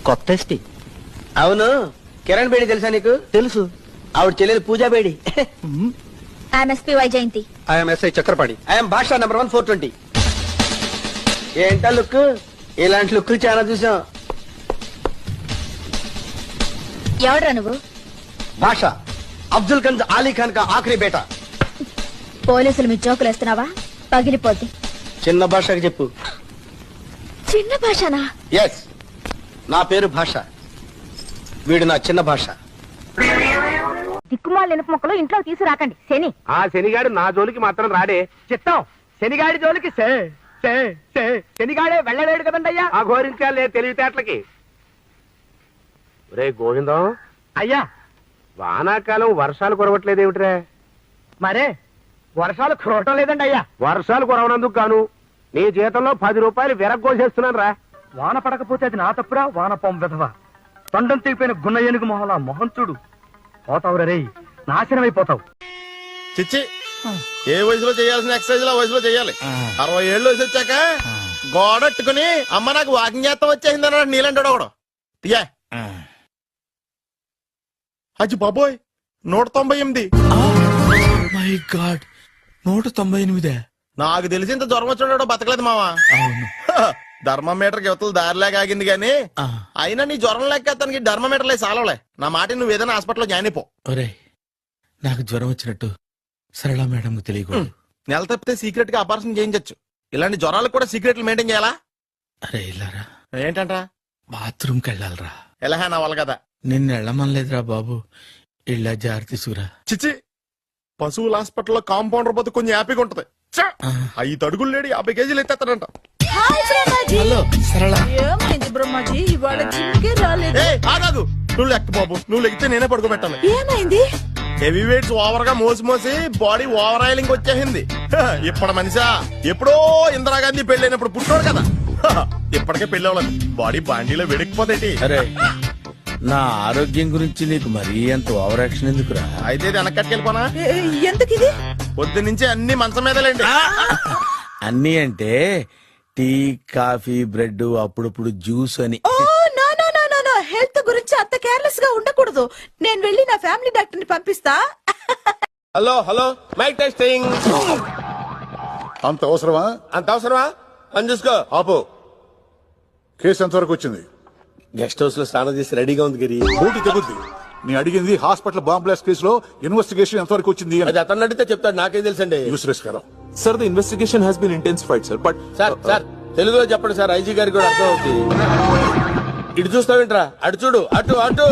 కొత్త ఎస్టీ. అవును, కిరణ్ బేడి తెలుసా నీకు? తెలుసు. ఆవిడ చెల్లెలు Pooja Bedi. I'm SP Vyjayanthi. I'm SI Chakrapani. I'm Basha number 1 420. ఏంటా లుక్? ఇలాంటి లుక్లు చాలా చూసాం. ఎవడ్రా నువ్వు? భాష, అబ్దుల్ గంజ్ ఆలీ ఖాన్ కా ఆఖరి బేటా. పోలీసులు మీ జోకులు వేస్తున్నావా? పగిలిపోద్ది. చిన్న భాషకి చెప్పు. చిన్న భాషనా? ఎస్, నా పేరు భాష, వీడు నా చిన్న భాష. దిక్కుమాల నినప మొక్కలు ఇంట్లో తీసుకురాకండి. శని ఆ శనిగాడు నా జోలికి మాత్రం రాడే. చిత్తం, శనిగాడి జోలికి శనిగాడే వెళ్ళలేడు కదండి అయ్యా. ఆ ఘోరించాలే తెలివితేటలకి. రే గోవిందం అయ్యా, వానాకాలం వర్షాలు కురవట్లేదేమిట్రా? మరే వర్షాలు కురవటం లేదండి అయ్యా. వర్షాలు కురవనందుకు గాను నీ జీతంలో 10 రూపాయలు విరగ్గోసేస్తున్నాను రా. వాన పడకపోతే అది నా తప్పురా. వాన పొం విధవ తొండం తెగిపోయిన గున్న ఏనుగు మొహలా మొహం చూడు. పోతావు రే, నాశనం అయిపోతావు. చిచ్చి, ఏ వయసులో చేయాల్సిన ఎక్సర్సైజ్ ఆ వయసులో చేయాలి. 60 ఏళ్ళు వయసు వచ్చాక గోడట్టుకుని అమ్మ నాకు వాకింగ్ చేస్తాం వచ్చేసింది అన్నాడు నీలంటాడు ఒకడు. తీయా అచ్చి బాబోయ్, 198. My God, 198. నాకు తెలిసి ఇంత జ్వరం వచ్చాడు బతకలేదు మావా. అవును. ధర్మమీటర్ యువతలు దారిలాగా ఆగింది గాని అయినా నీ జ్వరం లెక్క అతనికి ధర్మమీటర్లే సాలవలే. నా మాట నువ్వు ఏదైనా హాస్పిటల్లో జాయిన్ అయిపో. ఒరే, నాకు జ్వరం వచ్చినట్టు సరళ మేడం తెలియకూడదు. నెల తప్పితే సీక్రెట్ గా ఆపరేషన్ చేయించచ్చు. ఇలాంటి జ్వరాలకు కూడా సీక్రెట్లు మెయింటైన్ చేయాలా? అరే ఇల్లారా, ఏంటంట? బాత్రూమ్కి వెళ్ళాలరా. ఎలాహా నా వాళ్ళ కదా. నిన్ను వెళ్ళమనలేదురా బాబు, ఇళ్ళ జారి తీసుకురా. చిచ్చి, పశువుల హాస్పిటల్లో కాంపౌండర్ పోతే కొంచెం హ్యాపీగా ఉంటది. 5 అడుగులు లేడి 50 కేజీలు ఎత్తేస్తాడంట. హలో సరళ. ఏమైంది బ్రహ్మాజీ, ఇవాళ జిమ్కే రాలేదు? ఆగాదు, నువ్వు లెక్క బాబు, నువ్వు లెక్కితే నేనే పడుకోబెట్టాలి. ఏమైంది? హెవీ వెయిట్స్ ఓవర్ గా మోసి మోసి బాడీ ఓవర్ ఆయిలింగ్ వచ్చేసింది. ఇప్పుడు మనిషా ఎప్పుడో ఇందిరాగాంధీ పెళ్ళైనప్పుడు పుట్టాడు కదా, ఇప్పటికే పెళ్లి అవ్వలేదు. బాడీ బాండీలో వెడికిపోతేటి. అరే, నా ఆరోగ్యం గురించి నీకు మరీ అంత ఓవర్ యాక్షన్ ఎందుకురా? అయితే వెనక్కట్టుకెళ్ళిపోనా? ఎందుకు ఇది? పొద్దున్నుంచి అన్ని మంచం మీదలేండి. అన్నీ అంటే టీ, కాఫీ, బ్రెడ్, అప్పుడప్పుడు జ్యూస్ అని. Oh no no no no no, health గురించి అంత కేర్లెస్ గా ఉండకూడదు. నేను వెళ్ళి నా ఫ్యామిలీ డాక్టర్ ని పంపిస్తా. Hello hello, mic testing. అంత అవసరమా? అంత అవసరమా? అని చూసుకో. ఆపో. కేసు ఎంతవరకు వచ్చింది? గెస్ట్ హౌస్ లో స్నానం చేసి రెడీగా ఉంది గిరి. బూటి తెగుద్ది. నీ అడిగింది హాస్పిటల్ బాంబ్ బ్లాస్ట్ కేసులో ఇన్వెస్టిగేషన్ ఎంతవరకు వచ్చింది అని. అది అతను అడిగితే చెప్తాడు, నాకేం తెలుసండి. యూస్లెస్ గారు. Sir, the investigation has been intensified, sir. But sir తెలుగులో చెప్పండి సార్, ఐజీ గారికి కూడా అర్థం అవుతుంది. ఇటు చూస్తావేంట్రా? అటు చూడు, అటు అటు.